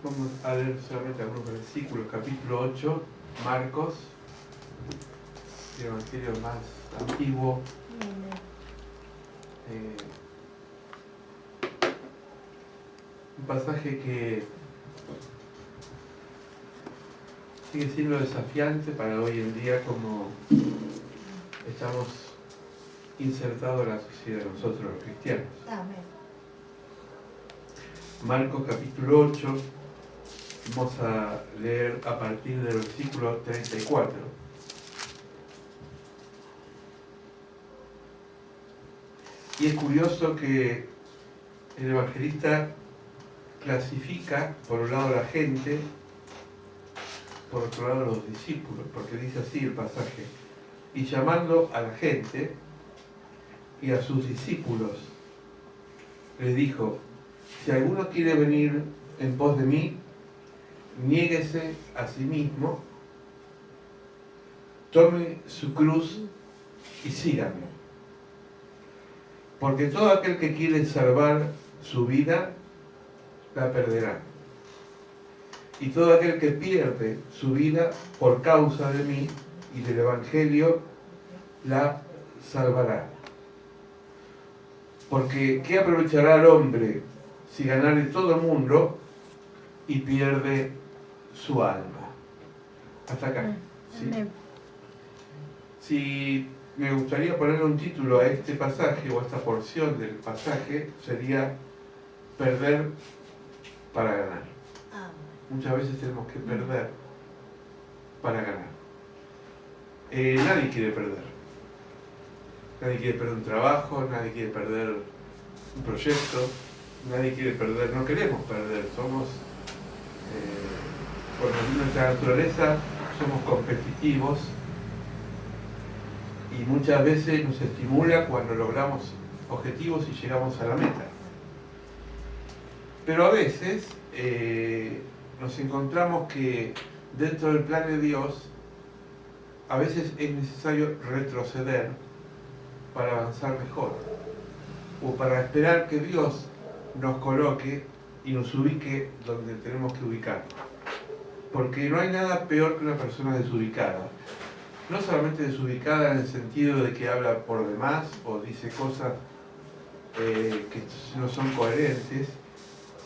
Vamos a leer solamente algunos versículos. Capítulo 8, Marcos, el evangelio más antiguo. Un pasaje que sigue siendo desafiante para hoy en día, como estamos insertados en la sociedad, nosotros los cristianos. Amén. Marcos capítulo 8, vamos a leer a partir del versículo 34. Y es curioso que el evangelista clasifica por un lado a la gente, por otro lado a los discípulos, porque dice así el pasaje: y llamando a la gente y a sus discípulos, les dijo: si alguno quiere venir en pos de mí, niéguese a sí mismo, tome su cruz y sígame. Porque todo aquel que quiere salvar su vida, la perderá. Y todo aquel que pierde su vida por causa de mí y del Evangelio, la salvará. Porque ¿qué aprovechará el hombre si ganare todo el mundo y pierde su alma? Hasta acá. ¿Sí? Si me gustaría ponerle un título a este pasaje o a esta porción del pasaje, sería perder para ganar. Muchas veces tenemos que perder para ganar. Nadie quiere perder. Nadie quiere perder un trabajo, nadie quiere perder un proyecto, nadie quiere perder, no queremos perder, somos, por nuestra naturaleza, somos competitivos y muchas veces nos estimula cuando logramos objetivos y llegamos a la meta. Pero a veces nos encontramos que dentro del plan de Dios, a veces es necesario retroceder para avanzar mejor, o para esperar que Dios nos coloque y nos ubique donde tenemos que ubicar. Porque no hay nada peor que una persona desubicada. No solamente desubicada en el sentido de que habla por demás o dice cosas que no son coherentes,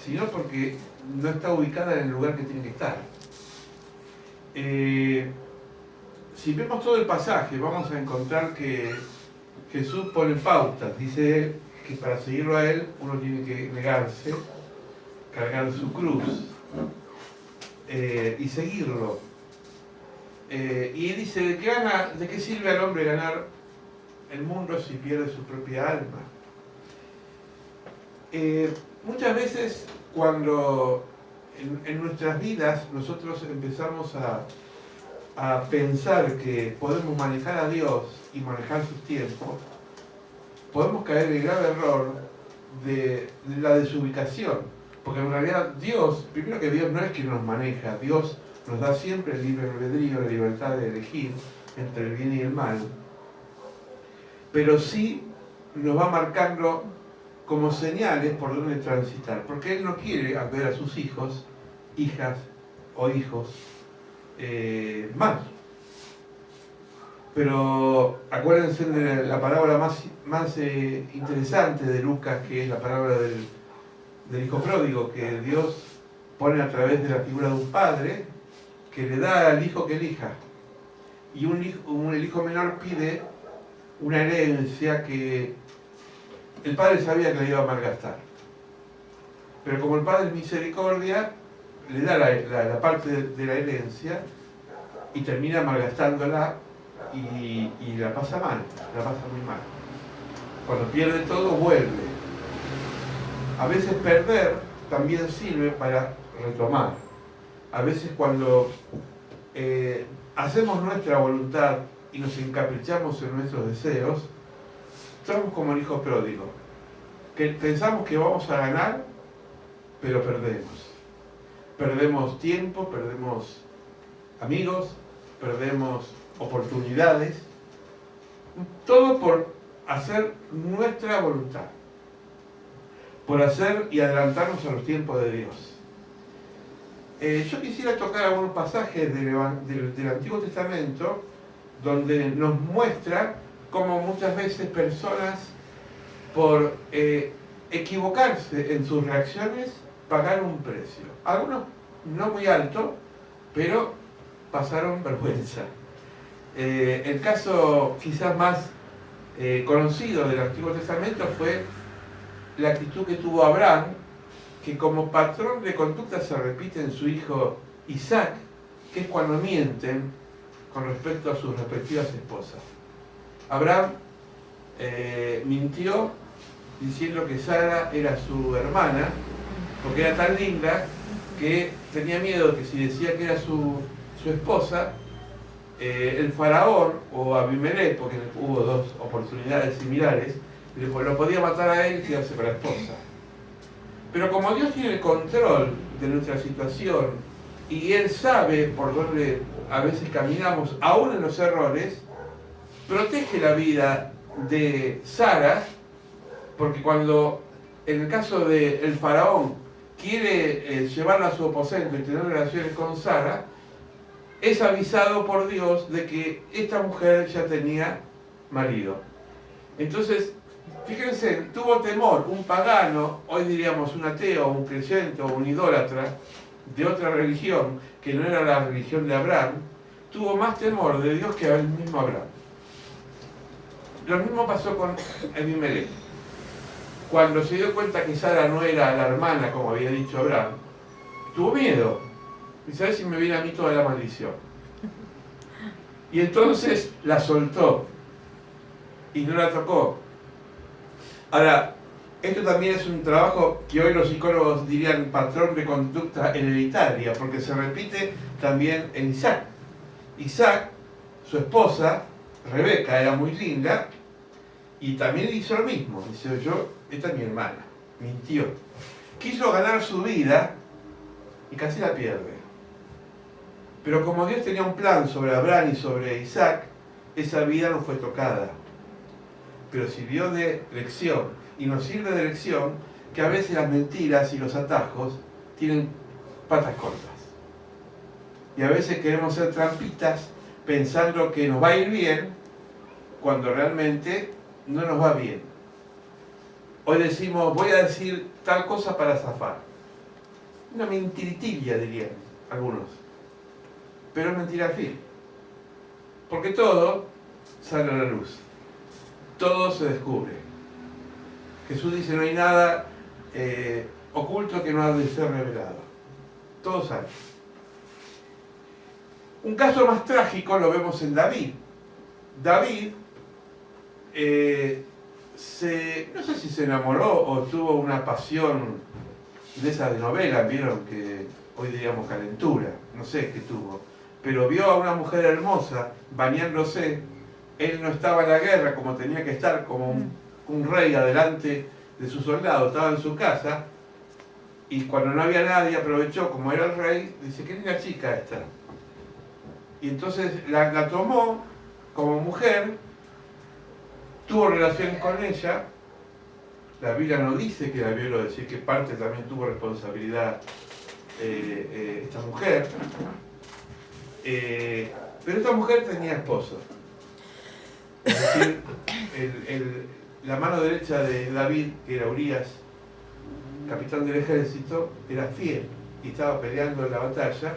sino porque no está ubicada en el lugar que tiene que estar. Si vemos todo el pasaje, vamos a encontrar que Jesús pone pautas. Dice que para seguirlo a Él uno tiene que negarse, cargar su cruz y seguirlo. Y dice: ¿de qué sirve al hombre ganar el mundo si pierde su propia alma? Muchas veces cuando en nuestras vidas nosotros empezamos a pensar que podemos manejar a Dios y manejar sus tiempos, podemos caer en el grave error de la desubicación. Porque en realidad Dios, primero que Dios no es quien nos maneja, Dios nos da siempre el libre albedrío, la libertad de elegir entre el bien y el mal, pero sí nos va marcando como señales por dónde transitar, porque Él no quiere ver a sus hijos, hijas o hijos mal. Pero acuérdense de la parábola más interesante de Lucas, que es la parábola del hijo pródigo, que Dios pone a través de la figura de un padre que le da al hijo que elija. Y el hijo menor pide una herencia que el padre sabía que la iba a malgastar. Pero como el padre es misericordia, le da la parte de la herencia y termina malgastándola y la pasa mal, la pasa muy mal. Cuando pierde todo, vuelve. A veces perder también sirve para retomar. A veces cuando hacemos nuestra voluntad y nos encaprichamos en nuestros deseos, somos como el hijo pródigo, que pensamos que vamos a ganar, pero perdemos. Perdemos tiempo, perdemos amigos, perdemos oportunidades, todo por hacer nuestra voluntad, por hacer y adelantarnos a los tiempos de Dios. Yo quisiera tocar algunos pasajes del Antiguo Testamento donde nos muestra cómo muchas veces personas, por equivocarse en sus reacciones, pagaron un precio. Algunos no muy alto, pero pasaron vergüenza. El caso quizás más conocido del Antiguo Testamento fue la actitud que tuvo Abraham, que como patrón de conducta se repite en su hijo Isaac, que es cuando mienten con respecto a sus respectivas esposas. Abraham mintió diciendo que Sara era su hermana, porque era tan linda que tenía miedo de que si decía que era su esposa, el faraón o Abimelech, porque hubo dos oportunidades similares, lo podía matar a él y quedarse con la esposa. Pero como Dios tiene el control de nuestra situación y Él sabe por dónde a veces caminamos, aún en los errores, protege la vida de Sara, porque cuando, en el caso del faraón, quiere llevarla a su aposento y tener relaciones con Sara, es avisado por Dios de que esta mujer ya tenía marido. Entonces, fíjense, tuvo temor, un pagano, hoy diríamos un ateo, un creyente o un idólatra de otra religión, que no era la religión de Abraham, tuvo más temor de Dios que el mismo Abraham. Lo mismo pasó con Abimelech. Cuando se dio cuenta que Sara no era la hermana, como había dicho Abraham, tuvo miedo. Y ¿sabes si me viene a mí toda la maldición? Y entonces la soltó y no la tocó. Ahora, esto también es un trabajo que hoy los psicólogos dirían patrón de conducta hereditaria, porque se repite también en Isaac. Isaac, su esposa, Rebeca, era muy linda y también hizo lo mismo. Dice, esta es mi hermana, mintió. Quiso ganar su vida y casi la pierde. Pero como Dios tenía un plan sobre Abraham y sobre Isaac, esa vida no fue tocada. Pero sirvió de lección, y nos sirve de lección que a veces las mentiras y los atajos tienen patas cortas. Y a veces queremos ser trampitas pensando que nos va a ir bien cuando realmente no nos va bien. Hoy decimos, voy a decir tal cosa para zafar. Una mentiritilla, dirían algunos. Pero es mentira al fin. Porque todo sale a la luz. Todo se descubre. Jesús dice, no hay nada oculto que no ha de ser revelado. Todo sale. Un caso más trágico lo vemos en David. David, no sé si se enamoró o tuvo una pasión de esas de novela, vieron que hoy diríamos calentura, no sé qué tuvo, pero vio a una mujer hermosa bañándose. Él no estaba en la guerra como tenía que estar, como un rey adelante de sus soldados, estaba en su casa, y cuando no había nadie aprovechó, como era el rey, dice, qué linda chica esta. Y entonces la tomó como mujer, tuvo relaciones con ella. La Biblia no dice que la violó, decir que parte también tuvo responsabilidad esta mujer. Pero esta mujer tenía esposo. Es decir, la mano derecha de David, que era Urías, capitán del ejército, era fiel y estaba peleando en la batalla,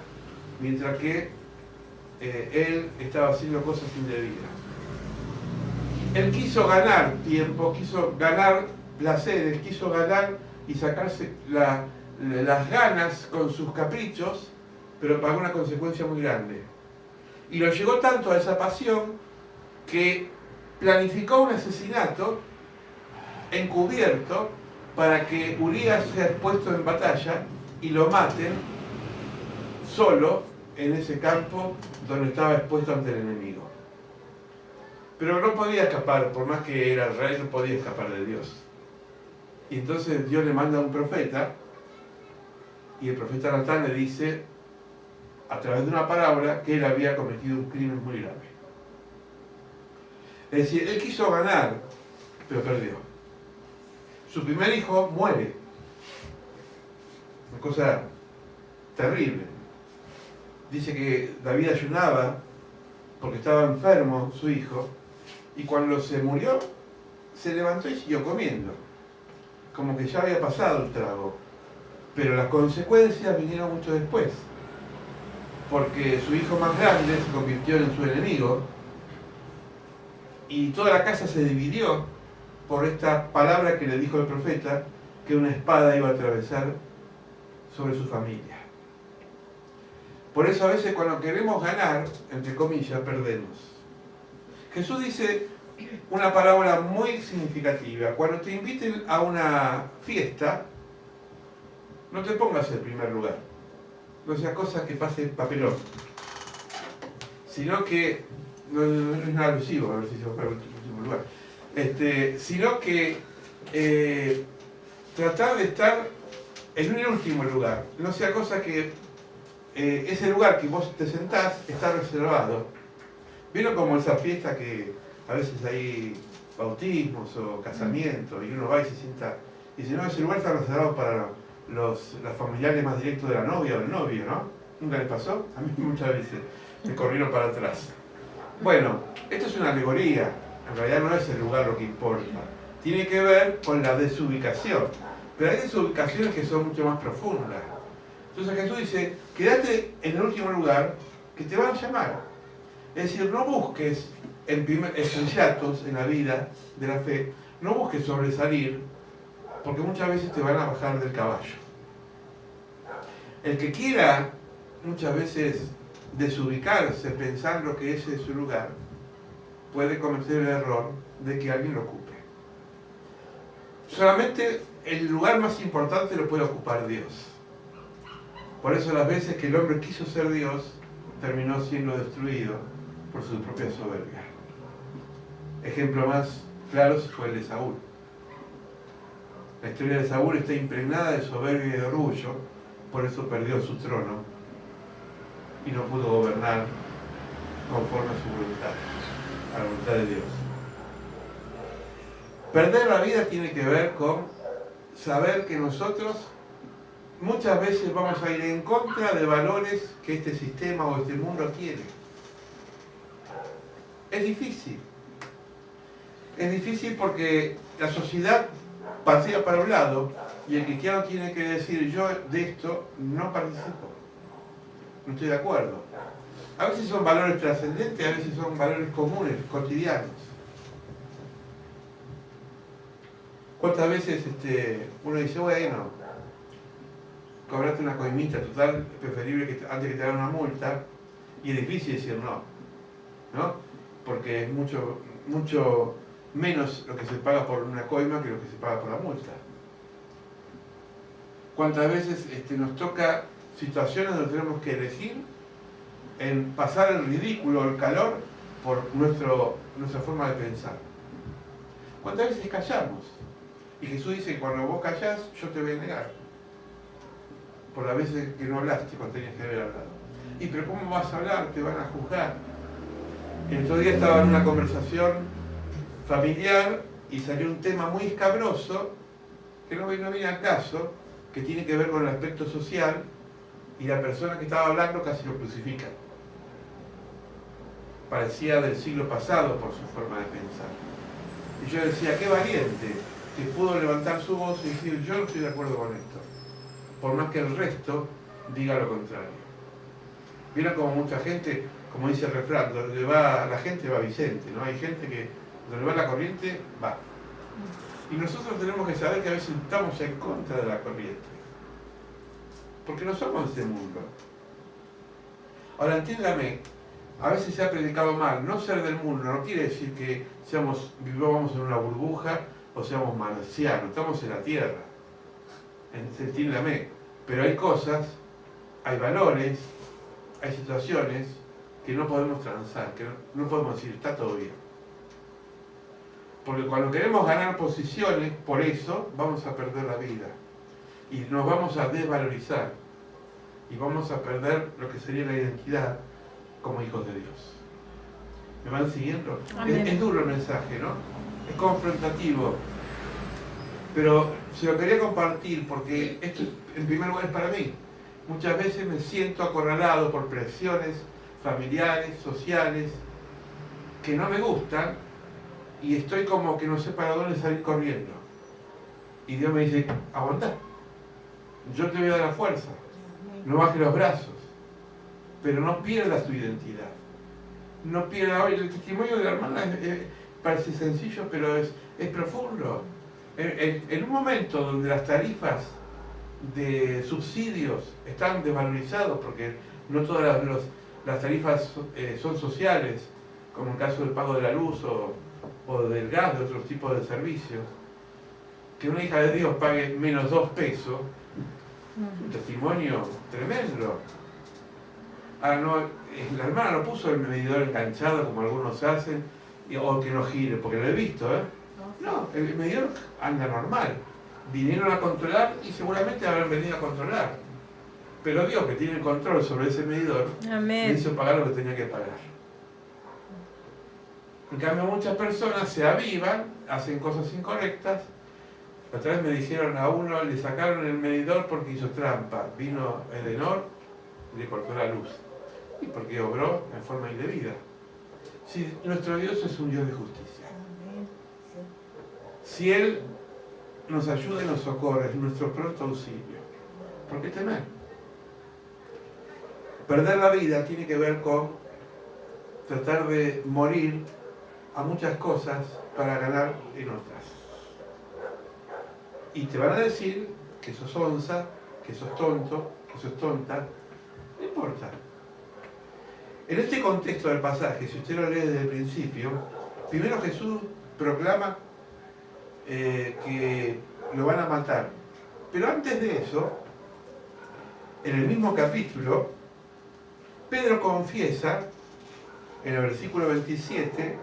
mientras que él estaba haciendo cosas indebidas. Él quiso ganar tiempo, quiso ganar placeres, quiso ganar y sacarse las ganas con sus caprichos, pero pagó una consecuencia muy grande. Y lo llegó tanto a esa pasión que planificó un asesinato encubierto para que Urías sea expuesto en batalla y lo maten solo en ese campo donde estaba expuesto ante el enemigo. Pero no podía escapar, por más que era el rey, no podía escapar de Dios. Y entonces Dios le manda a un profeta, y el profeta Natán le dice, a través de una parábola, que él había cometido un crimen muy grave. Es decir, él quiso ganar, pero perdió. Su primer hijo muere. Una cosa terrible. dice que David ayunaba porque estaba enfermo su hijo, y cuando se murió, se levantó y siguió comiendo, como que ya había pasado el trago. Pero las consecuencias vinieron mucho después, porque su hijo más grande se convirtió en su enemigo, y toda la casa se dividió por esta palabra que le dijo el profeta, que una espada iba a atravesar sobre su familia. Por eso a veces cuando queremos ganar, entre comillas, perdemos. Jesús dice una parábola muy significativa. Cuando te inviten a una fiesta, no te pongas en primer lugar. No sea cosa que pase papelón. Sino que, no es nada alusivo, a ver si se va para el último lugar. Sino que tratar de estar en un último lugar. No sea cosa que ese lugar que vos te sentás está reservado. ¿Vieron como esa fiesta que a veces hay bautismos o casamientos y uno va y se sienta y dice, no, ese lugar está reservado para los familiares más directos de la novia o del novio, ¿no? ¿Nunca les pasó? A mí muchas veces me corrieron para atrás. Bueno, esto es una alegoría, en realidad no es el lugar lo que importa. Tiene que ver con la desubicación, pero hay desubicaciones que son mucho más profundas. Entonces Jesús dice, quédate en el último lugar que te van a llamar. Es decir, no busques estrellatos en la vida de la fe, no busques sobresalir, porque muchas veces te van a bajar del caballo. El que quiera muchas veces desubicarse pensando que ese es su lugar, puede cometer el error de que alguien lo ocupe. Solamente el lugar más importante lo puede ocupar Dios. Por eso las veces que el hombre quiso ser Dios, terminó siendo destruido por su propia soberbia. Ejemplo más claro fue el de Saúl. La historia de Saúl está impregnada de soberbia y de orgullo, por eso perdió su trono y no pudo gobernar conforme a su voluntad, a la voluntad de Dios. Perder la vida tiene que ver con saber que nosotros muchas veces vamos a ir en contra de valores que este sistema o este mundo tiene. Es difícil. Es difícil porque la sociedad pasea para un lado y el cristiano tiene que decir, yo de esto no participo. No estoy de acuerdo. A veces son valores trascendentes, a veces son valores comunes, cotidianos. ¿Cuántas veces uno dice, bueno, cobrate una coimita, total, es preferible que antes que te hagan una multa, y es difícil decir no, ¿no? Porque es mucho menos lo que se paga por una coima que lo que se paga por la multa. ¿Cuántas veces nos toca situaciones donde tenemos que elegir en pasar el ridículo o el calor por nuestra forma de pensar? ¿Cuántas veces callamos? Y Jesús dice que cuando vos callás, yo te voy a negar. Por las veces que no hablaste cuando tenías que haber hablado. Y pero ¿cómo vas a hablar? Te van a juzgar. El otro día estaba en una conversación familiar y salió un tema muy escabroso que no viene al caso, que tiene que ver con el aspecto social, y la persona que estaba hablando casi lo crucifica. Parecía del siglo pasado por su forma de pensar. Y yo decía, qué valiente, que pudo levantar su voz y decir, yo no estoy de acuerdo con esto, por más que el resto diga lo contrario. Vieron como mucha gente, como dice el refrán, donde va la gente va Vicente, ¿no? Hay gente que donde va la corriente, va. Y nosotros tenemos que saber que a veces estamos en contra de la corriente, porque no somos de este mundo. Ahora entiéndame, a veces se ha predicado mal, no ser del mundo no quiere decir que vivamos en una burbuja o seamos marcianos, estamos en la tierra. Entiéndame, pero hay cosas, hay valores, hay situaciones que no podemos transar, que no podemos decir, está todo bien. Porque cuando queremos ganar posiciones, por eso vamos a perder la vida. Y nos vamos a desvalorizar. Y vamos a perder lo que sería la identidad como hijos de Dios. ¿Me van siguiendo? Es duro el mensaje, ¿no? Es confrontativo. Pero se lo quería compartir porque esto en primer lugar es para mí. muchas veces me siento acorralado por presiones familiares, sociales, que no me gustan, y estoy como que no sé para dónde salir corriendo. Y Dios me dice, aguantá, yo te voy a dar la fuerza, no bajes los brazos, pero no pierdas tu identidad. No pierdas. Hoy el testimonio de la hermana parece sencillo, pero es profundo. En un momento donde las tarifas de subsidios están desvalorizados, porque no todas las tarifas son sociales, como el caso del pago de la luz o del gas, de otros tipos de servicios, que una hija de Dios pague menos 2 pesos, un testimonio tremendo. Ahora no, la hermana no puso el medidor enganchado como algunos hacen, o que no gire, porque lo he visto, ¿eh? No, el medidor anda normal. Vinieron a controlar y seguramente habrán venido a controlar. Pero Dios, que tiene el control sobre ese medidor, le hizo pagar lo que tenía que pagar. En cambio, muchas personas se avivan, hacen cosas incorrectas. Otra vez me dijeron a uno, le sacaron el medidor porque hizo trampa. Vino Edenor y le cortó la luz. Y porque obró en forma indebida. Si nuestro Dios es un Dios de justicia. Si Él nos ayuda y nos socorre, es nuestro pronto auxilio. ¿Por qué temer? Perder la vida tiene que ver con tratar de morir a muchas cosas para ganar en otras. Y te van a decir que sos onza, que sos tonto, que sos tonta. No importa. En este contexto del pasaje, si usted lo lee desde el principio, primero Jesús proclama que lo van a matar. Pero antes de eso, en el mismo capítulo, Pedro confiesa, en el versículo 27,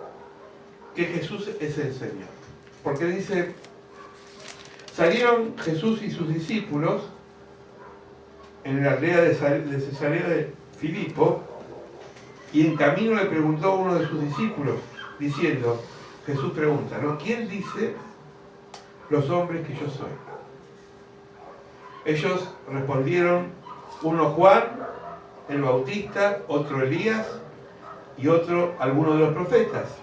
que Jesús es el Señor. Porque dice, salieron Jesús y sus discípulos en la aldea de Cesarea de Filipo, y en camino le preguntó a uno de sus discípulos, diciendo, Jesús pregunta, ¿no? ¿Quién dice los hombres que yo soy? Ellos respondieron, uno Juan, el Bautista, otro Elías y otro alguno de los profetas.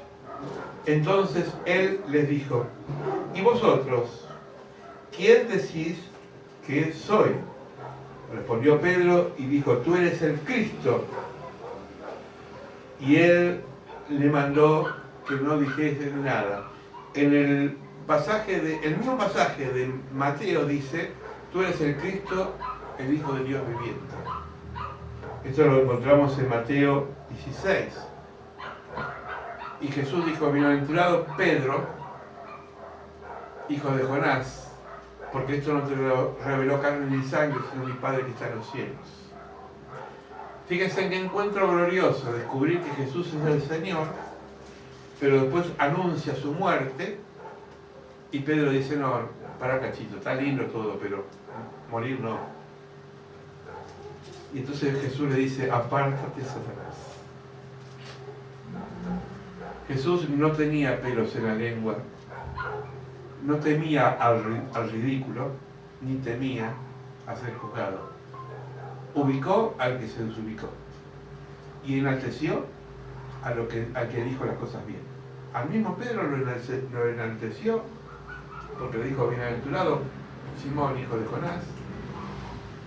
Entonces él les dijo, ¿y vosotros, quién decís que soy? Respondió Pedro y dijo, tú eres el Cristo. Y él le mandó que no dijese nada. En el mismo pasaje de Mateo dice, tú eres el Cristo, el Hijo de Dios viviente. Esto lo encontramos en Mateo 16. Y Jesús dijo, bienaventurado Pedro, hijo de Jonás, porque esto no te lo reveló carne ni sangre, sino mi Padre que está en los cielos. Fíjense en qué encuentro glorioso, descubrir que Jesús es el Señor, pero después anuncia su muerte, y Pedro dice, no, para cachito, está lindo todo, pero morir no. Y entonces Jesús le dice, apártate, Satanás. Jesús no tenía pelos en la lengua, no temía al ridículo, ni temía a ser juzgado. Ubicó al que se desubicó y enalteció al que dijo las cosas bien. Al mismo Pedro lo enalteció porque le dijo, bienaventurado Simón, hijo de Jonás,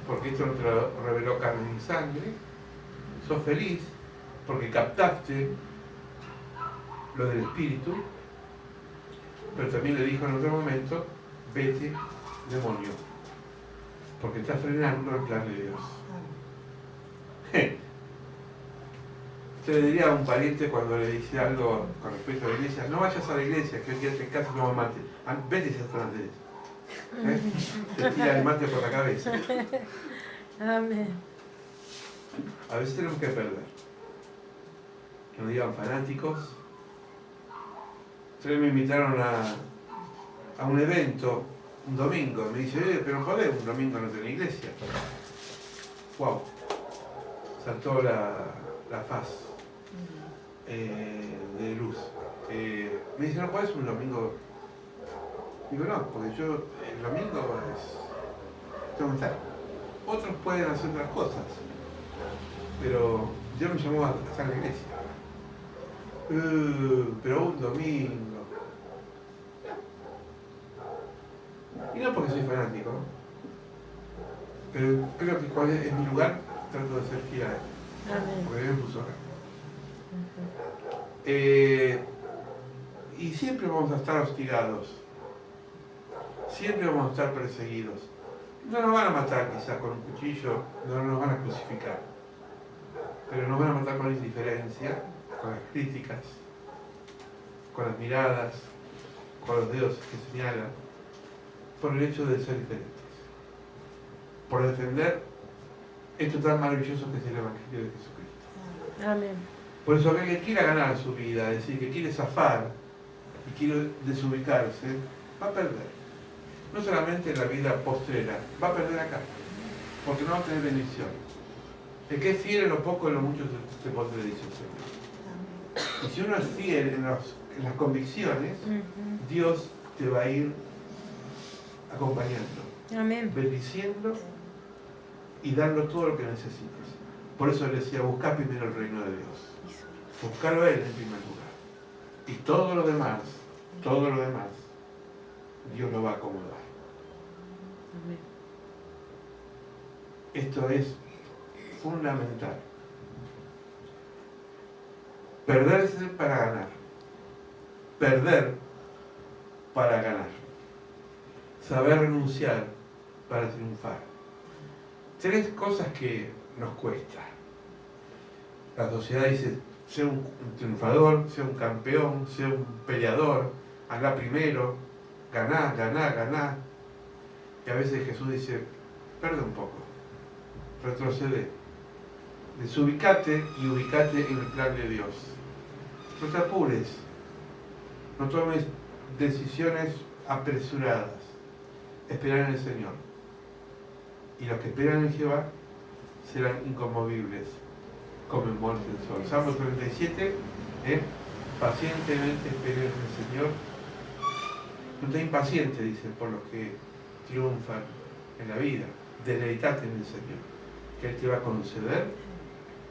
porque esto no te lo reveló carne ni sangre. Sos feliz porque captaste lo del Espíritu, pero también le dijo en otro momento, vete, demonio, porque está frenando el plan de Dios. Usted le diría a un pariente cuando le dice algo con respecto a la iglesia, no vayas a la iglesia, que hoy quédate en casa y no me mate. Vete si estás de te tira el mate por la cabeza. Amén. A veces tenemos que perder. Que nos digan fanáticos. Ustedes me invitaron a un evento un domingo. Me dice, pero no podés, un domingo no tenés iglesia. Wow. Saltó la faz de luz. Me dice, no podés un domingo. Digo, no, porque yo el domingo tengo que estar. Otros pueden hacer otras cosas, pero Dios me llamó a estar en la iglesia. Pero un domingo. Y no porque soy fanático, pero creo que cuál es mi lugar, trato de ser fiel a él. Amén. Porque Dios me puso acá. Y siempre vamos a estar hostigados. Siempre vamos a estar perseguidos. No nos van a matar quizás con un cuchillo, no nos van a crucificar. Pero nos van a matar con la indiferencia, con las críticas, con las miradas, con los dedos que señalan, por el hecho de ser diferentes. Por defender esto tan maravilloso que es el Evangelio de Jesucristo. Amén. Por eso aquel que quiera ganar su vida, es decir, que quiere zafar y quiere desubicarse, va a perder. No solamente en la vida postrera, va a perder acá, porque no va a tener bendición. El que es fiel en lo poco, en lo mucho se pondré, dice el Señor. Y si uno es fiel en las convicciones, Dios te va a ir acompañando, Amén. bendiciendo y dando todo lo que necesites. Por eso le decía, busca primero el reino de Dios. Buscarlo a Él en primer lugar. Y todo lo demás, Dios lo va a acomodar. Amén. Esto es fundamental. Perderse para ganar. Perder para ganar. Saber renunciar para triunfar. Tres cosas que nos cuesta. La sociedad dice, sea un triunfador, sea un campeón, sea un peleador, anda primero, ganá, ganá, ganá. Y a veces Jesús dice, perde un poco, retrocede, desubicate y ubicate en el plan de Dios. No te apures, no tomes decisiones apresuradas, esperar en el Señor. Y los que esperan en Jehová serán inconmovibles, como el monte del sol. Salmo 37, pacientemente esperen en el Señor. No te impaciente, dice, por los que triunfan en la vida. Deleitate en el Señor, que Él te va a conceder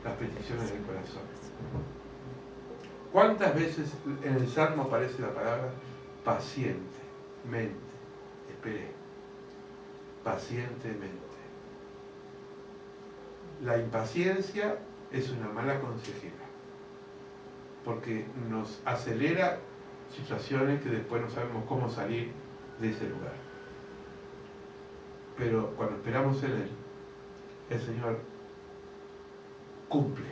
las peticiones del corazón. ¿Cuántas veces en el Salmo aparece la palabra pacientemente? Esperé. Pacientemente. La impaciencia es una mala consejera, porque nos acelera situaciones que después no sabemos cómo salir de ese lugar. Pero cuando esperamos en Él, el Señor cumple.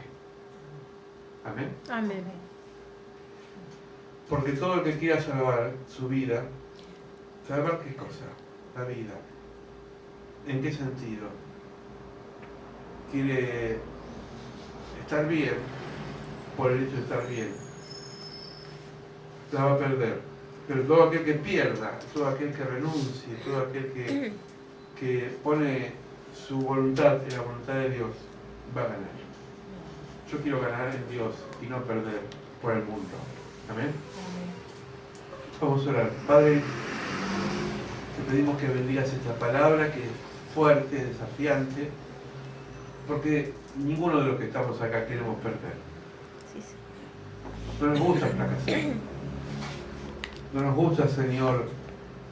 Amén. Amén. Porque todo el que quiera salvar su vida, ¿salvar qué cosa? La vida. ¿En qué sentido? Quiere estar bien por el hecho de estar bien. La va a perder. Pero todo aquel que pierda, todo aquel que renuncie, todo aquel que pone su voluntad en la voluntad de Dios, va a ganar. Yo quiero ganar en Dios y no perder por el mundo. Amén. Vamos a orar. Padre, te pedimos que bendigas esta palabra que es fuerte, desafiante, porque ninguno de los que estamos acá queremos perder. No nos gusta fracasar. No nos gusta, Señor,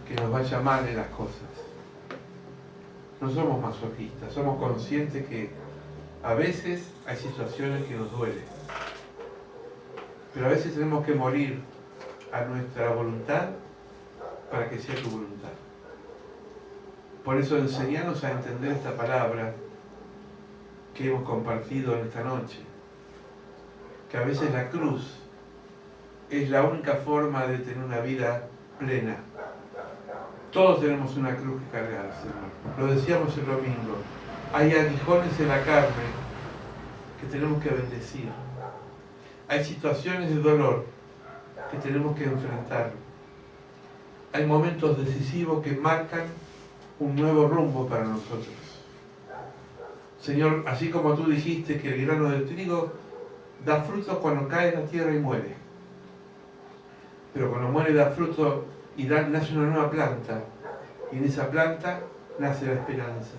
que nos vaya mal en las cosas. No somos masoquistas, somos conscientes que a veces hay situaciones que nos duelen. Pero a veces tenemos que morir a nuestra voluntad para que sea tu voluntad. Por eso enseñanos a entender esta palabra que hemos compartido en esta noche. Que a veces la cruz es la única forma de tener una vida plena. Todos tenemos una cruz que cargar, Señor. Lo decíamos el domingo. Hay aguijones en la carne que tenemos que bendecir. Hay situaciones de dolor que tenemos que enfrentar. Hay momentos decisivos que marcan un nuevo rumbo para nosotros. Señor, así como tú dijiste que el grano de trigo da fruto cuando cae en la tierra y muere. Pero cuando muere da fruto y nace una nueva planta. Y en esa planta nace la esperanza.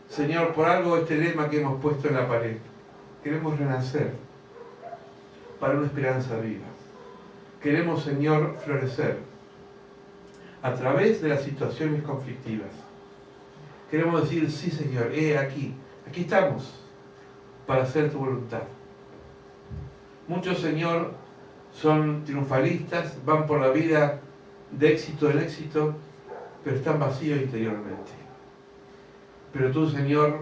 Señor, por algo este lema que hemos puesto en la pared. Queremos renacer para una esperanza viva. Queremos, Señor, florecer a través de las situaciones conflictivas. Queremos decir, sí, Señor, aquí estamos para hacer tu voluntad. Muchos, Señor, son triunfalistas, van por la vida de éxito en éxito, pero están vacíos interiormente. Pero tú, Señor,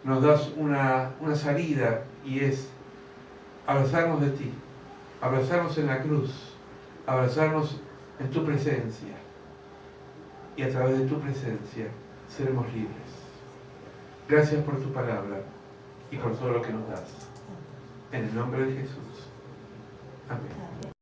nos das una salida, y es abrazarnos de ti, abrazarnos en la cruz, abrazarnos en tu presencia, y a través de tu presencia seremos libres. Gracias por tu palabra y por todo lo que nos das. En el nombre de Jesús. Amén.